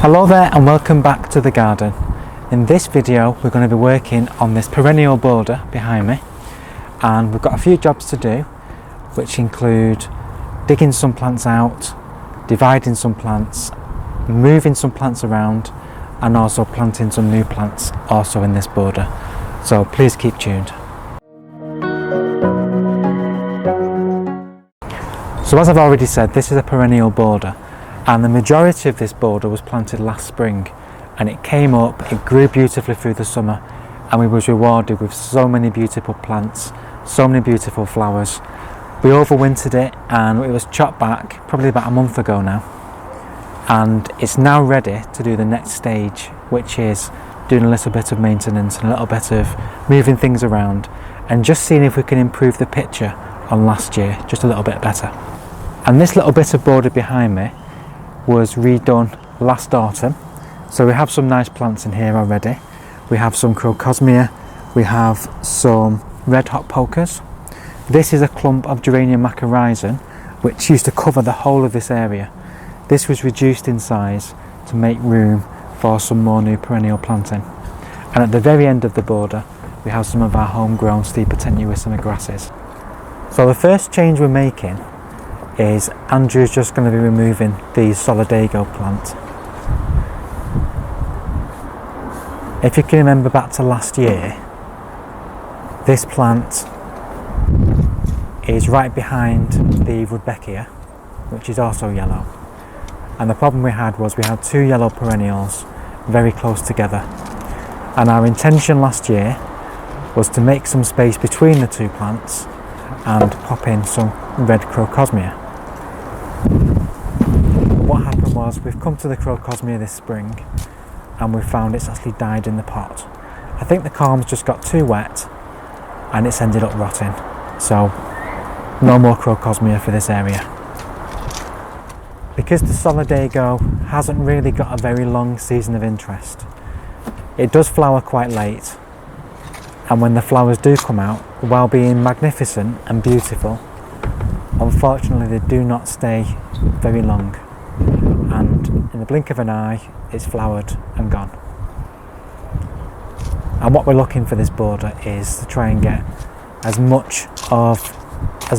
Hello there and welcome back to the garden. In this video we're going to be working on this perennial border behind me, and we've got a few jobs to do, which include digging some plants out, dividing some plants, moving some plants around, and also planting some new plants also in this border. So please keep tuned. So as I've already said, this is a perennial border, and the majority of this border was planted last spring, and it came up, it grew beautifully through the summer, and we was rewarded with so many beautiful plants, so many beautiful flowers. We overwintered it and it was chopped back probably about a month ago now, and it's now ready to do the next stage, which is doing a little bit of maintenance and a little bit of moving things around and just seeing if we can improve the picture on last year just a little bit better. And this little bit of border behind me was redone last autumn, so we have some nice plants in here already. We have some Crocosmia, we have some red hot pokers. This is a clump of Geranium macrorrhizon which used to cover the whole of this area. This was reduced in size to make room for some more new perennial planting. And at the very end of the border we have some of our homegrown Stipa tenuissima grasses. So the first change we're making is Andrew's just going to be removing the Solidago plant. If you can remember back to last year, this plant is right behind the Rudbeckia, which is also yellow. And the problem we had was we had two yellow perennials very close together. And our intention last year was to make some space between the two plants and pop in some red Crocosmia. What happened was we've come to the Crocosmia this spring and we've found it's actually died in the pot. I think the calms just got too wet and it's ended up rotting. So no more Crocosmia for this area. Because the Solidago hasn't really got a very long season of interest, it does flower quite late, and when the flowers do come out, while being magnificent and beautiful, unfortunately they do not stay very long, and in the blink of an eye it's flowered and gone. And what we're looking for this border is to try and get as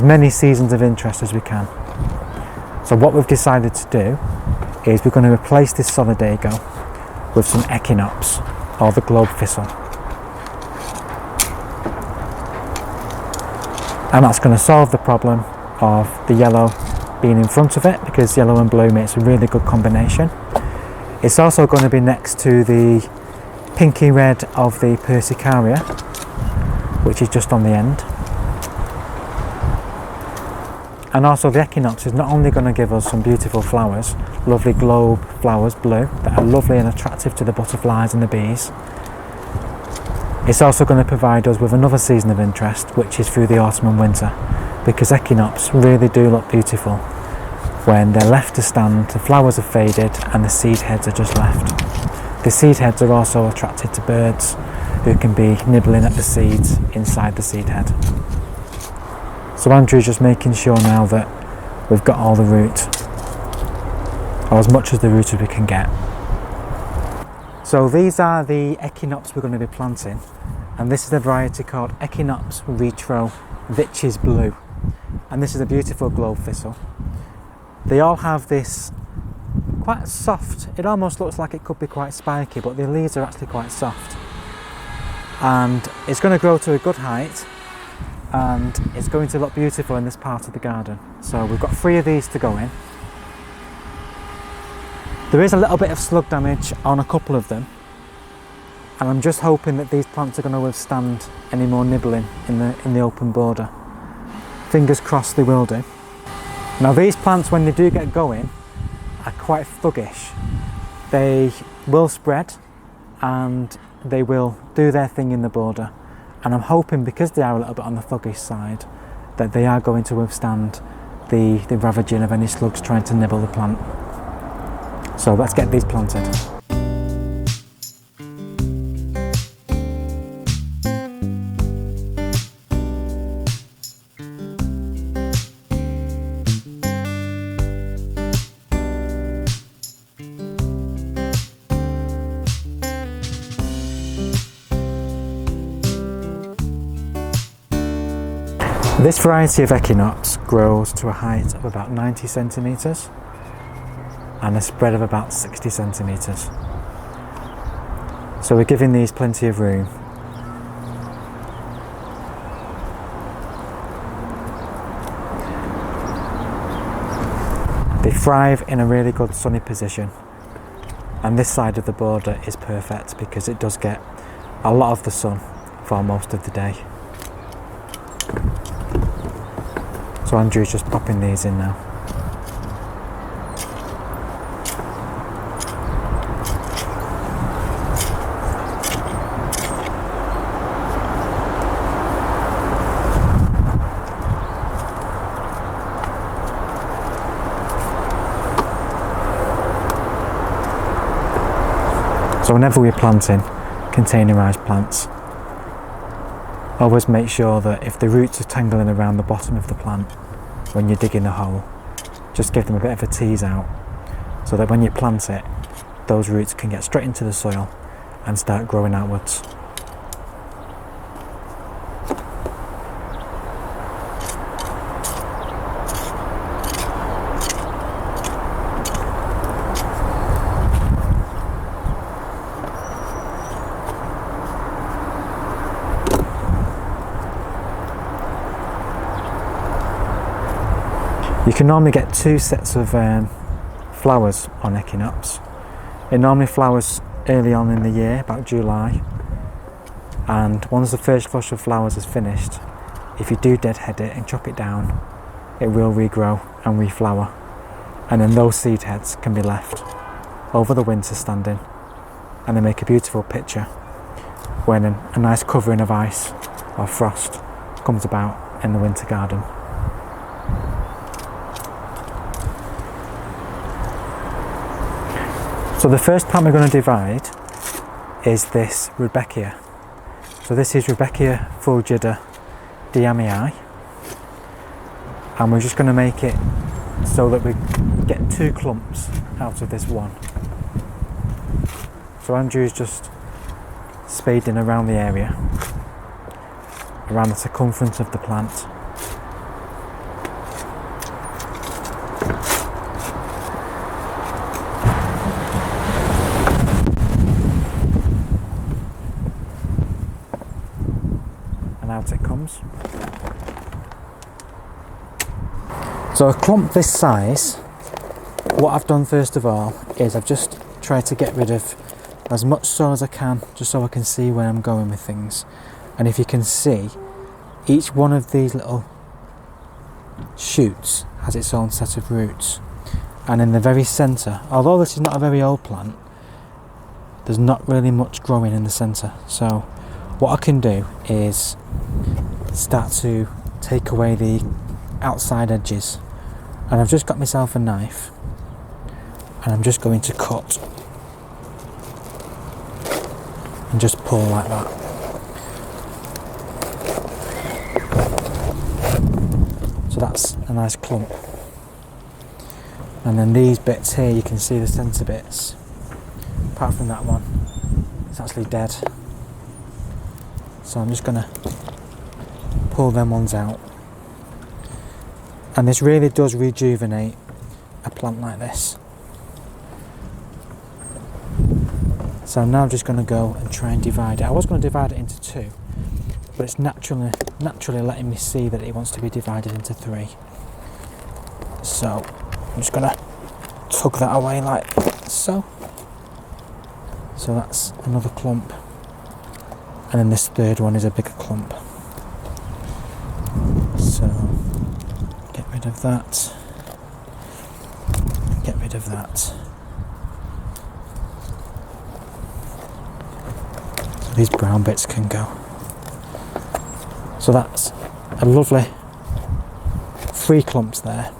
many seasons of interest as we can. So what we've decided to do is we're going to replace this Solidago with some Echinops, or the globe thistle. And that's going to solve the problem of the yellow being in front of it, because yellow and blue makes a really good combination. It's also going to be next to the pinky red of the Persicaria, which is just on the end. And also the Echinops is not only going to give us some beautiful flowers, lovely globe flowers, blue, that are lovely and attractive to the butterflies and the bees. It's also going to provide us with another season of interest, which is through the autumn and winter, because Echinops really do look beautiful when they're left to stand, the flowers have faded and the seed heads are just left. The seed heads are also attracted to birds who can be nibbling at the seeds inside the seed head. So Andrew's just making sure now that we've got all the root, or as much of the root as we can get. So these are the Echinops we're going to be planting, and this is a variety called Echinops ritro Veitch's blue, and this is a beautiful globe thistle. They all have this quite soft, it almost looks like it could be quite spiky, but the leaves are actually quite soft, and it's going to grow to a good height and it's going to look beautiful in this part of the garden. So we've got 3 of these to go in. There is a little bit of slug damage on a couple of them, and I'm just hoping that these plants are going to withstand any more nibbling in the open border. Fingers crossed they will do. Now these plants, when they do get going, are quite thuggish. They will spread and they will do their thing in the border, and I'm hoping, because they are a little bit on the thuggish side, that they are going to withstand the ravaging of any slugs trying to nibble the plant. So let's get these planted. This variety of Echinops grows to a height of about 90 centimetres and a spread of about 60 centimetres. So we're giving these plenty of room. They thrive in a really good sunny position, and this side of the border is perfect because it does get a lot of the sun for most of the day. So Andrew's just popping these in now. So whenever we're planting containerised plants, always make sure that if the roots are tangling around the bottom of the plant when you're digging a hole, just give them a bit of a tease out so that when you plant it, those roots can get straight into the soil and start growing outwards. You can normally get two sets of flowers on Echinops. It normally flowers early on in the year, about July, and once the first flush of flowers is finished, if you do deadhead it and chop it down, it will regrow and reflower, and then those seed heads can be left over the winter standing, and they make a beautiful picture when a nice covering of ice or frost comes about in the winter garden. So the first plant we're going to divide is this Rudbeckia. So this is Rudbeckia fulgida deamii, and we're just going to make it so that we get two clumps out of this one. So Andrew's just spading around the area, around the circumference of the plant. Out it comes. So a clump this size, what I've done first of all is I've just tried to get rid of as much soil as I can, just so I can see where I'm going with things. And if you can see, each one of these little shoots has its own set of roots, and in the very centre, although this is not a very old plant, there's not really much growing in the centre. So what I can do is start to take away the outside edges, and I've just got myself a knife and I'm just going to cut and just pull like that. So that's a nice clump, and then these bits here, you can see the centre bits, apart from that one, it's actually dead. So I'm just going to pull them ones out, and this really does rejuvenate a plant like this. So I'm now just going to go and try and divide it. I was going to divide it into two, but it's naturally letting me see that it wants to be divided into three. So I'm just going to tug that away like so. So that's another clump. And then this third one is a bigger clump. So get rid of that. Get rid of that. So these brown bits can go. So that's a lovely 3 clumps there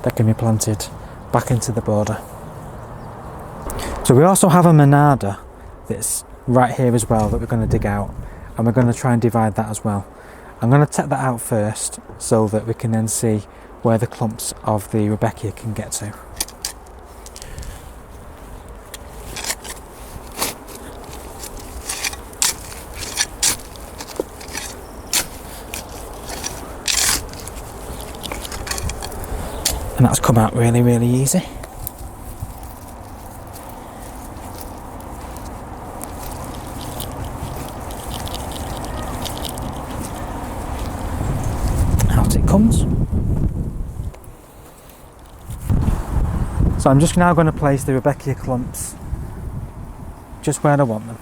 that can be planted back into the border. So we also have a Monarda that's right here as well that we're going to dig out, and we're going to try and divide that as well. I'm going to take that out first so that we can then see where the clumps of the Rudbeckia can get to. And that's come out really, really easy. Out it comes. So I'm just now going to place the Rudbeckia clumps just where I want them.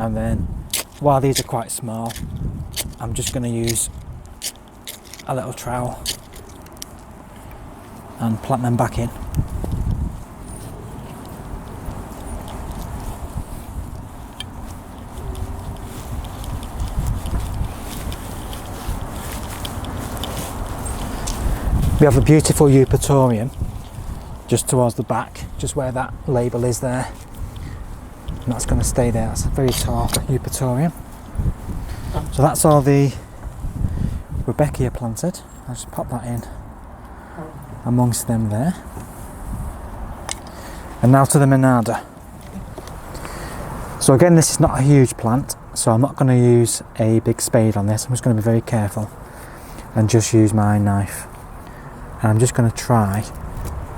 And then, while these are quite small, I'm just going to use a little trowel and plant them back in. We have a beautiful eupatorium just towards the back, just where that label is there. And that's going to stay there. That's a very tall eupatorium. So that's all the Rudbeckia planted. I'll just pop that in amongst them there. And now to the Monarda. So again, this is not a huge plant, so I'm not going to use a big spade on this. I'm just going to be very careful and just use my knife. And I'm just going to try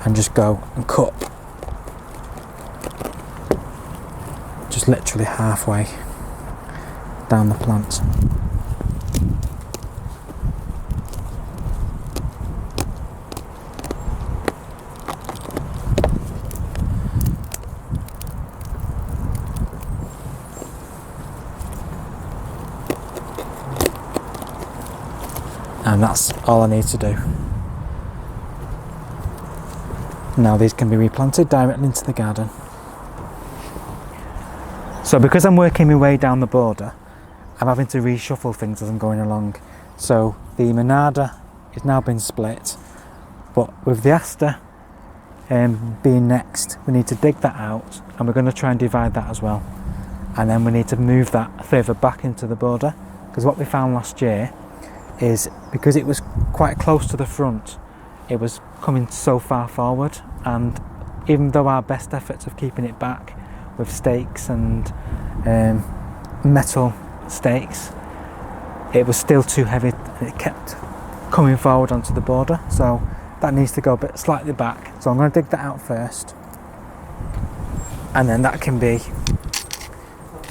and just go and cut just literally halfway down the plant. And that's all I need to do. Now these can be replanted directly into the garden. So because I'm working my way down the border, I'm having to reshuffle things as I'm going along. So the Monarda is now been split, but with the Aster being next, we need to dig that out, and we're going to try and divide that as well. And then we need to move that further back into the border, because what we found last year is because it was quite close to the front, it was coming so far forward, and even though our best efforts of keeping it back with stakes and metal stakes, it was still too heavy and it kept coming forward onto the border, so that needs to go a bit slightly back. So I'm going to dig that out first, and then that can be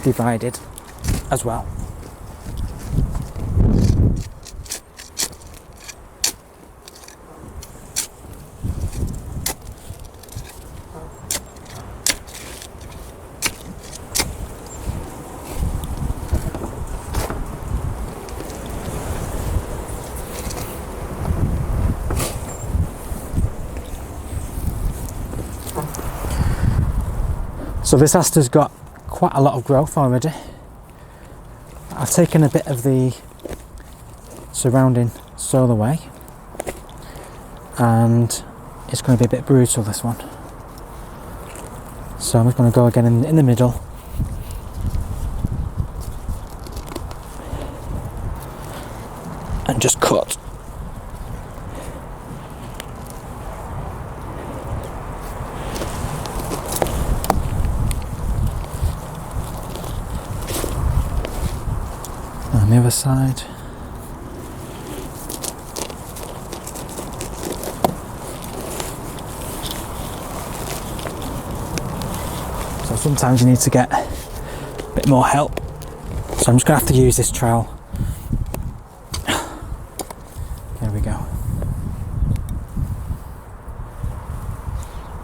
divided as well. So this Aster's got quite a lot of growth already. I've taken a bit of the surrounding soil away, and it's going to be a bit brutal, this one. So I'm just going to go again in the middle. And just cut. On the other side. So sometimes you need to get a bit more help. So I'm just going to have to use this trowel. There we go.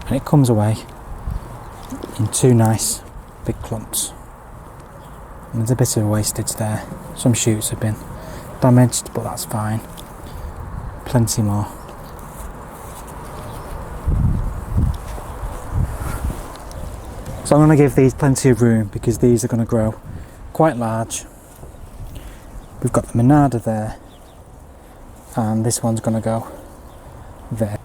And it comes away in two nice big clumps. And there's a bit of wastage there. Some shoots have been damaged, but that's fine. Plenty more. So I'm going to give these plenty of room, because these are going to grow quite large. We've got the Monarda there, and this one's going to go there.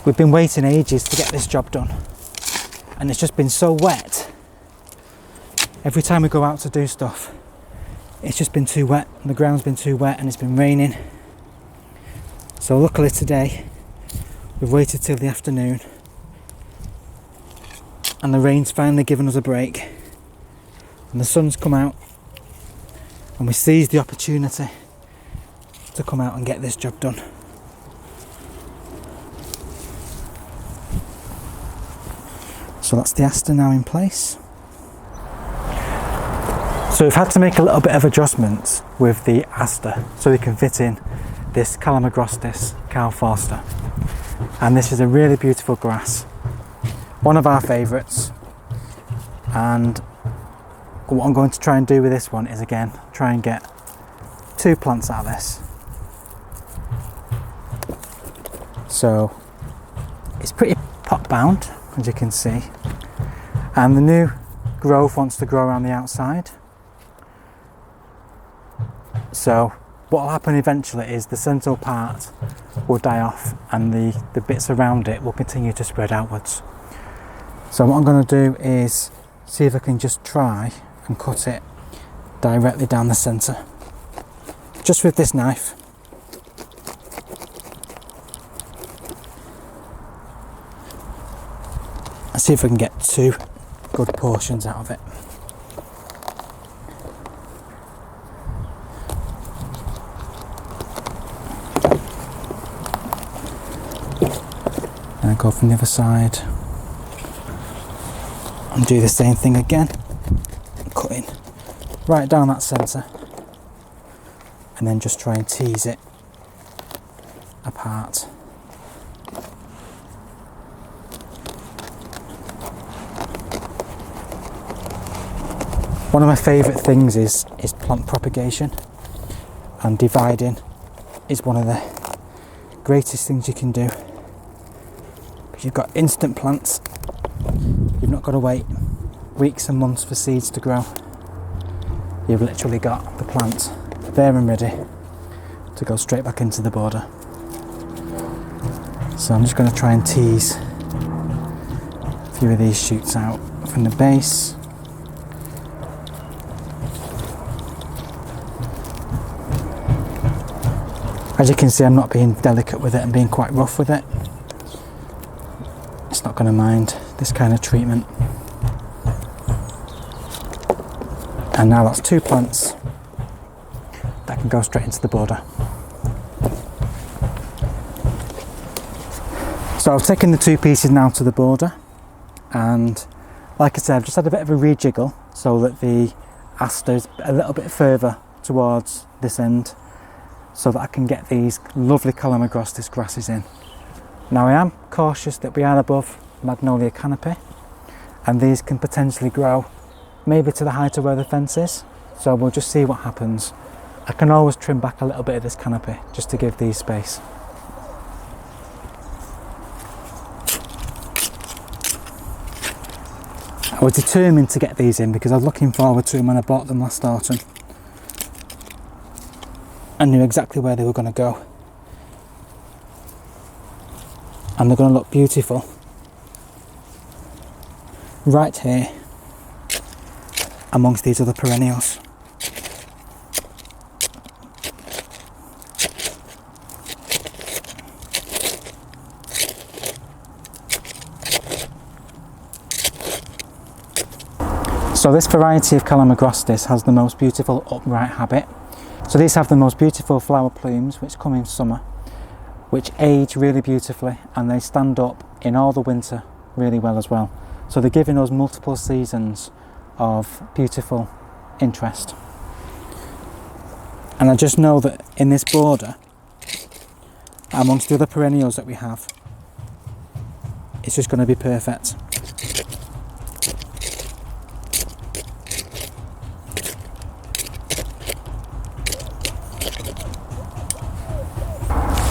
we've been waiting ages to get this job done, and it's just been so wet. Every time we go out to do stuff, it's just been too wet, and the ground's been too wet, and it's been raining. So luckily today, we've waited till the afternoon, and the rain's finally given us a break, and the sun's come out, and we seized the opportunity to come out and get this job done. So that's the Aster now in place. So we've had to make a little bit of adjustments with the Aster so we can fit in this Calamagrostis Karl Foerster. And this is a really beautiful grass, one of our favourites. And what I'm going to try and do with this one is, again, try and get 2 plants out of this. So it's pretty pot bound, as you can see, and the new growth wants to grow around the outside. So what will happen eventually is the central part will die off, and the bits around it will continue to spread outwards. So what I'm going to do is see if I can just try and cut it directly down the centre, just with this knife. And see if I can get 2 good portions out of it. And go from the other side and do the same thing again, cutting right down that centre, and then just try and tease it apart. One of my favourite things is plant propagation, and dividing is one of the greatest things you can do. Because you've got instant plants, you've not got to wait weeks and months for seeds to grow. You've literally got the plant there and ready to go straight back into the border. So I'm just going to try and tease a few of these shoots out from the base. As you can see, I'm not being delicate with it, I'm being quite rough with it. It's not going to mind this kind of treatment. And now that's 2 plants that can go straight into the border. So I've taken the 2 pieces now to the border, and like I said, I've just had a bit of a rejiggle so that the Aster is a little bit further towards this end, so that I can get these lovely Calamagrostis grasses in. Now I am cautious that we are above magnolia canopy, and these can potentially grow maybe to the height of where the fence is, so we'll just see what happens. I can always trim back a little bit of this canopy just to give these space. I was determined to get these in because I was looking forward to them when I bought them last autumn. I knew exactly where they were going to go, and they're going to look beautiful right here amongst these other perennials. So this variety of Calamagrostis has the most beautiful upright habit. So these have the most beautiful flower plumes which come in summer, which age really beautifully, and they stand up in all the winter really well as well. So they're giving us multiple seasons of beautiful interest. And I just know that in this border, amongst the other perennials that we have, it's just going to be perfect.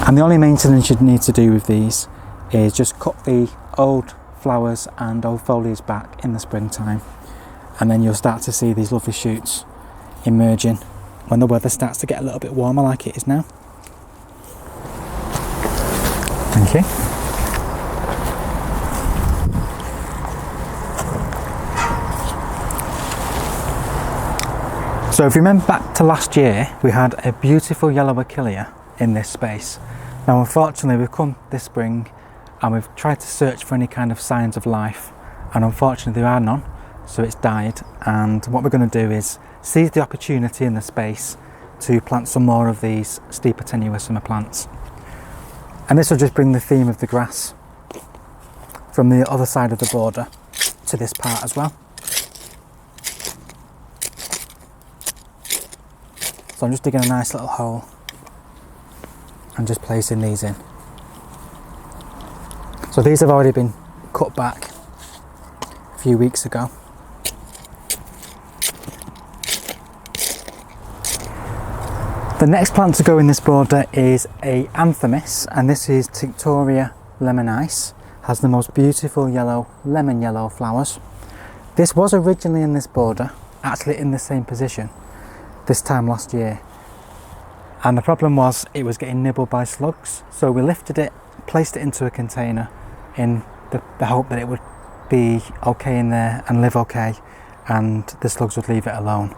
And the only maintenance you'd need to do with these is just cut the old flowers and old foliage back in the springtime, and then you'll start to see these lovely shoots emerging when the weather starts to get a little bit warmer like it is now. Thank you. So if you remember back to last year, we had a beautiful yellow Achillea in this space. Now unfortunately we've come this spring and we've tried to search for any kind of signs of life, and unfortunately there are none, so it's died. And what we're going to do is seize the opportunity in the space to plant some more of these Stipa tenuissima plants. And this will just bring the theme of the grass from the other side of the border to this part as well. So I'm just digging a nice little hole and just placing these in. So these have already been cut back a few weeks ago. The next plant to go in this border is a Anthemis, and this is Tinctoria lemonice. Has the most beautiful yellow, lemon yellow flowers. This was originally in this border, actually in the same position this time last year. And the problem was it was getting nibbled by slugs. So we lifted it, placed it into a container in the hope that it would be okay in there and live okay, and the slugs would leave it alone.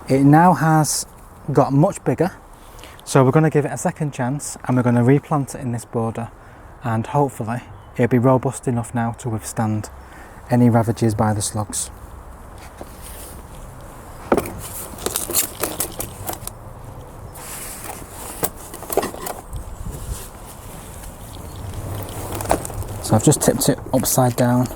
It now has got much bigger, so we're going to give it a second chance and we're going to replant it in this border, and hopefully it'll be robust enough now to withstand any ravages by the slugs. So I've just tipped it upside down.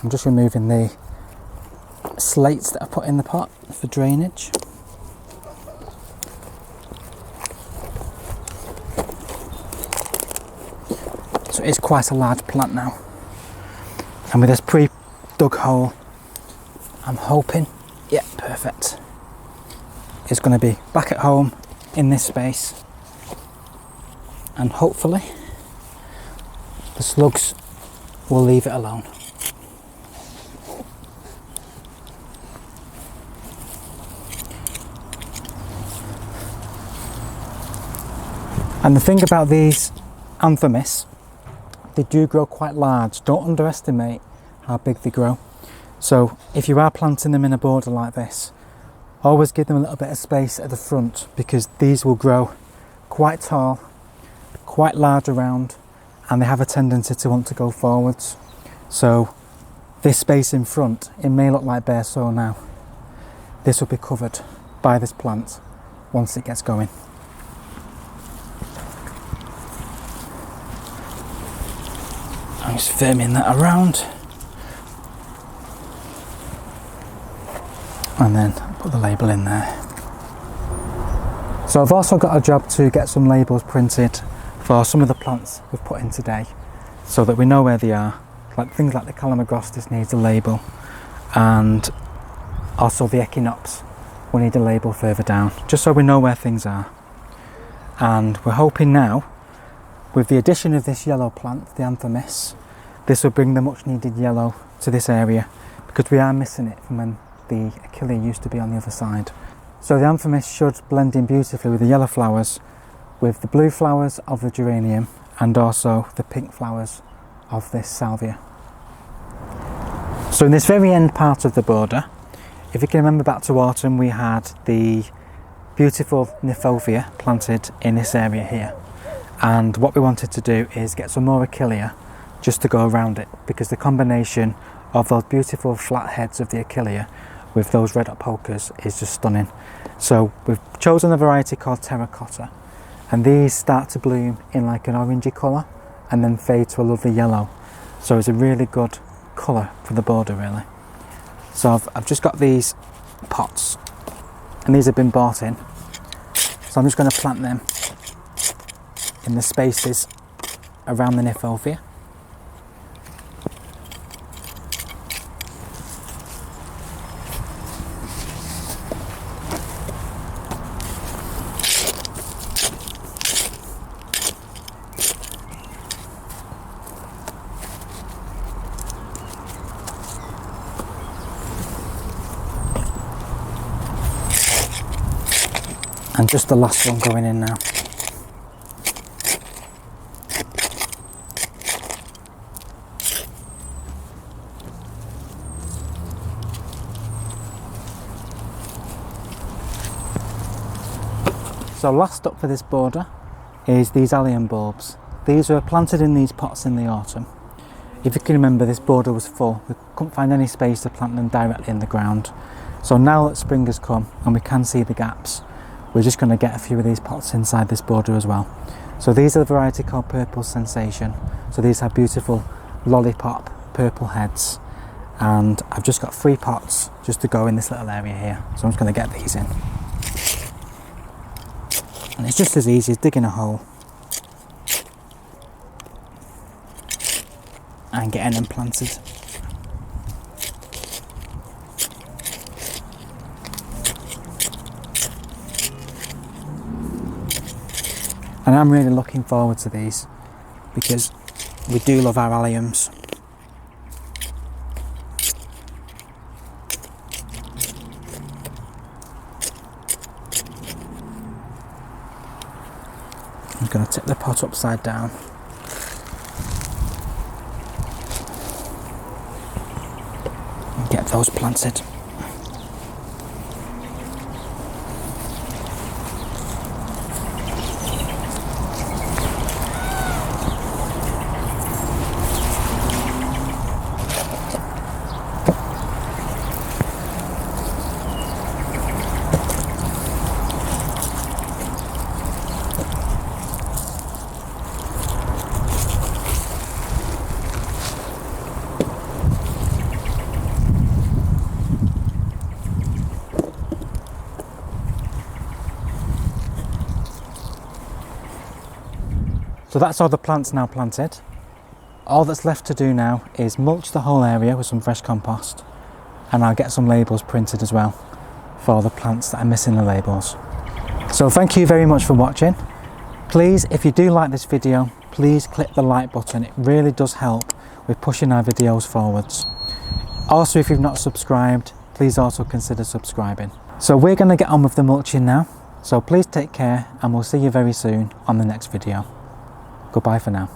I'm just removing the slates that I put in the pot for drainage. So it's quite a large plant now. And with this pre-dug hole, I'm hoping, yeah, perfect. It's going to be back at home in this space. And hopefully the slugs will leave it alone. And the thing about these Anthemis, they do grow quite large. Don't underestimate how big they grow. So if you are planting them in a border like this, always give them a little bit of space at the front, because these will grow quite tall, quite large around, and they have a tendency to want to go forwards. So this space in front, it may look like bare soil now. This will be covered by this plant once it gets going. I'm just firming that around and then put the label in there. So I've also got a job to get some labels printed for some of the plants we've put in today, so that we know where they are. Like things like the Calamagrostis needs a label, and also the Echinops will need a label further down, just so we know where things are. And we're hoping now, with the addition of this yellow plant, the Anthemis, this will bring the much needed yellow to this area, because we are missing it from when the Achillea used to be on the other side. So the Anthemis should blend in beautifully with the yellow flowers, with the blue flowers of the geranium, and also the pink flowers of this salvia. So in this very end part of the border, if you can remember back to autumn, we had the beautiful Symphyotrichum planted in this area here. And what we wanted to do is get some more Achillea just to go around it, because the combination of those beautiful flat heads of the Achillea with those red hot pokers is just stunning. So we've chosen a variety called Terracotta, and these start to bloom in like an orangey colour and then fade to a lovely yellow. So it's a really good colour for the border, really. So I've just got these pots, and these have been bought in. So I'm just going to plant them in the spaces around the Symphyotrichum. And just the last one going in now. So last up for this border is these Allium bulbs. These were planted in these pots in the autumn. If you can remember, this border was full. We couldn't find any space to plant them directly in the ground. So now that spring has come and we can see the gaps, we're just going to get a few of these pots inside this border as well. So these are the variety called Purple Sensation. So these have beautiful lollipop purple heads, and I've just got 3 pots just to go in this little area here. So I'm just going to get these in. And it's just as easy as digging a hole and getting them planted. And I'm really looking forward to these because we do love our alliums. I'm going to tip the pot upside down. And get those planted. So that's all the plants now planted. All that's left to do now is mulch the whole area with some fresh compost, and I'll get some labels printed as well for the plants that are missing the labels. So thank you very much for watching. Please, if you do like this video, please click the like button. It really does help with pushing our videos forwards. Also, if you've not subscribed, please also consider subscribing. So we're going to get on with the mulching now. So please take care, and we'll see you very soon on the next video. Goodbye for now.